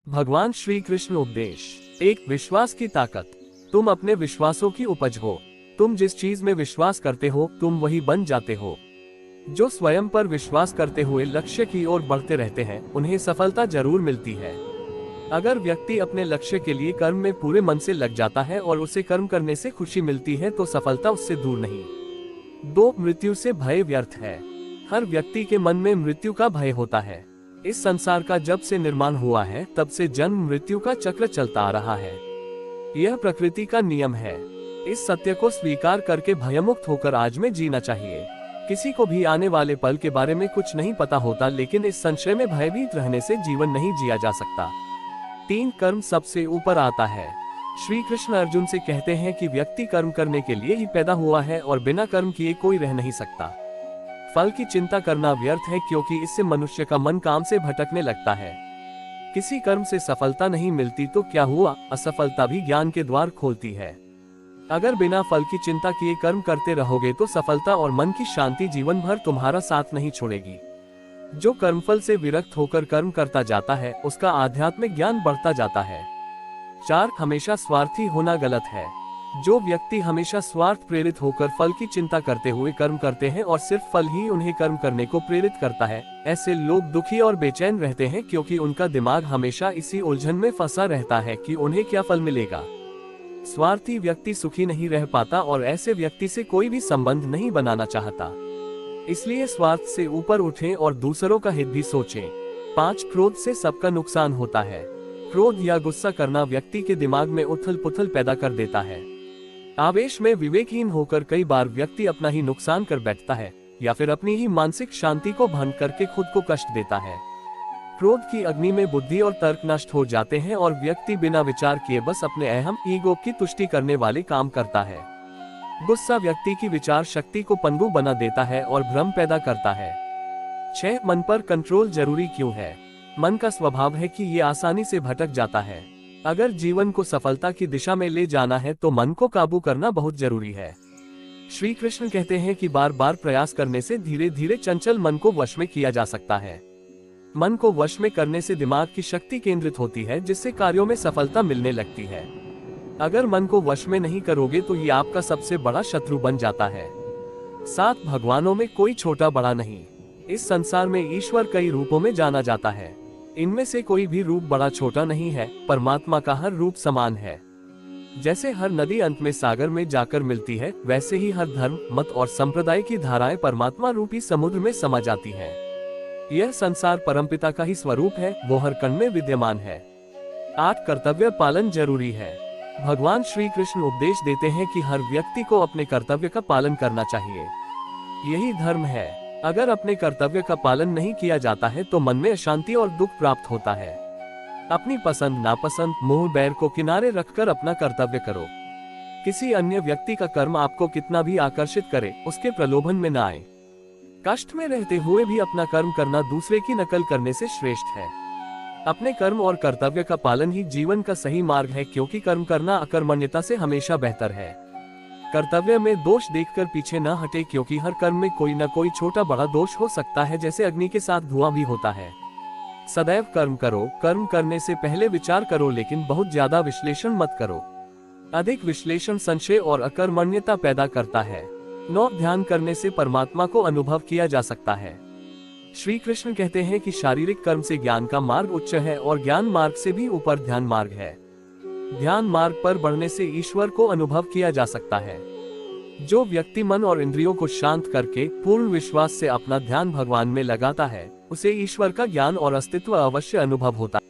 भगवान श्री कृष्ण उपदेश। एक, विश्वास की ताकत। तुम अपने विश्वासों की उपज हो। तुम जिस चीज में विश्वास करते हो तुम वही बन जाते हो। जो स्वयं पर विश्वास करते हुए लक्ष्य की ओर बढ़ते रहते हैं उन्हें सफलता जरूर मिलती है। अगर व्यक्ति अपने लक्ष्य के लिए कर्म में पूरे मन से लग जाता है और उसे कर्म करने से खुशी मिलती है तो सफलता उससे दूर नहीं। 2, मृत्यु से भय व्यर्थ है। हर व्यक्ति के मन में मृत्यु का भय होता है। इस संसार का जब से निर्माण हुआ है तब से जन्म मृत्यु का चक्र चलता आ रहा है। यह प्रकृति का नियम है। इस सत्य को स्वीकार करके भयमुक्त होकर आज में जीना चाहिए। किसी को भी आने वाले पल के बारे में कुछ नहीं पता होता, लेकिन इस संशय में भयभीत रहने से जीवन नहीं जिया जा सकता। 3, कर्म सबसे ऊपर आता है। श्री कृष्ण अर्जुन से कहते हैं कि व्यक्ति कर्म करने के लिए ही पैदा हुआ है और बिना कर्म किए कोई रह नहीं सकता। फल की चिंता करना व्यर्थ है क्योंकि इससे मनुष्य का मन काम से भटकने लगता है। किसी कर्म से सफलता नहीं मिलती तो क्या हुआ, असफलता भी ज्ञान के द्वार खोलती है। अगर बिना फल की चिंता किए कर्म करते रहोगे तो सफलता और मन की शांति जीवन भर तुम्हारा साथ नहीं छोड़ेगी। जो कर्मफल से विरक्त होकर कर्म करता जाता है उसका आध्यात्मिक ज्ञान बढ़ता जाता है। 4, हमेशा स्वार्थी होना गलत है। जो व्यक्ति हमेशा स्वार्थ प्रेरित होकर फल की चिंता करते हुए कर्म करते हैं और सिर्फ फल ही उन्हें कर्म करने को प्रेरित करता है, ऐसे लोग दुखी और बेचैन रहते हैं क्योंकि उनका दिमाग हमेशा इसी उलझन में फंसा रहता है कि उन्हें क्या फल मिलेगा। स्वार्थी व्यक्ति सुखी नहीं रह पाता और ऐसे व्यक्ति से कोई भी संबंध नहीं बनाना चाहता। इसलिए स्वार्थ से ऊपर उठें और दूसरों का हित भी सोचें। 5, क्रोध से सबका नुकसान होता है। क्रोध या गुस्सा करना व्यक्ति के दिमाग में उथल पुथल पैदा कर देता है। आवेश में विवेकहीन होकर कई बार व्यक्ति अपना ही नुकसान कर बैठता है या फिर अपनी ही मानसिक शांति को भंग करके खुद को कष्ट देता है। क्रोध की अग्नि में बुद्धि और तर्क नष्ट हो जाते हैं और व्यक्ति बिना विचार किए बस अपने अहम ईगो की तुष्टि करने वाले काम करता है। गुस्सा व्यक्ति की विचार शक्ति को पनगु बना देता है और भ्रम पैदा करता है। 6, मन पर कंट्रोल जरूरी क्यों है। मन का स्वभाव है कि ये आसानी से भटक जाता है। अगर जीवन को सफलता की दिशा में ले जाना है तो मन को काबू करना बहुत जरूरी है। श्री कृष्ण कहते हैं कि बार बार प्रयास करने से धीरे धीरे चंचल मन को वश में किया जा सकता है। मन को वश में करने से दिमाग की शक्ति केंद्रित होती है जिससे कार्यों में सफलता मिलने लगती है। अगर मन को वश में नहीं करोगे तो ये आपका सबसे बड़ा शत्रु बन जाता है। 7, भगवानों में कोई छोटा बड़ा नहीं। इस संसार में ईश्वर कई रूपों में जाना जाता है। इनमें से कोई भी रूप बड़ा छोटा नहीं है। परमात्मा का हर रूप समान है। जैसे हर नदी अंत में सागर में जाकर मिलती है, वैसे ही हर धर्म, मत और संप्रदाय की धाराएं परमात्मा रूपी समुद्र में समा जाती हैं। यह संसार परमपिता का ही स्वरूप है, वो हर कण में विद्यमान है। 8, कर्तव्य पालन जरूरी है। भगवान श्री कृष्ण उपदेश देते हैं कि हर व्यक्ति को अपने कर्तव्य का पालन करना चाहिए। यही धर्म है। अगर अपने कर्तव्य का पालन नहीं किया जाता है तो मन में अशांति और दुख प्राप्त होता है। अपनी पसंद नापसंद, मोह बैर को किनारे रखकर अपना कर्तव्य करो। किसी अन्य व्यक्ति का कर्म आपको कितना भी आकर्षित करे, उसके प्रलोभन में न आए। कष्ट में रहते हुए भी अपना कर्म करना दूसरे की नकल करने से श्रेष्ठ है। अपने कर्म और कर्तव्य का पालन ही जीवन का सही मार्ग है, क्योंकि कर्म करना अकर्मण्यता से हमेशा बेहतर है। कर्तव्य में दोष देखकर पीछे न हटे, क्योंकि हर कर्म में कोई न कोई छोटा बड़ा दोष हो सकता है, जैसे अग्नि के साथ धुआं भी होता है। सदैव कर्म करो। कर्म करने से पहले विचार करो, लेकिन बहुत ज्यादा विश्लेषण मत करो। अधिक विश्लेषण संशय और अकर्मण्यता पैदा करता है। 9, ध्यान करने से परमात्मा को अनुभव किया जा सकता है। श्री कृष्ण कहते हैं कि शारीरिक कर्म से ज्ञान का मार्ग उच्च है और ज्ञान मार्ग से भी ऊपर ध्यान मार्ग है। ध्यान मार्ग पर बढ़ने से ईश्वर को अनुभव किया जा सकता है। जो व्यक्ति मन और इंद्रियों को शांत करके पूर्ण विश्वास से अपना ध्यान भगवान में लगाता है, उसे ईश्वर का ज्ञान और अस्तित्व अवश्य अनुभव होता है।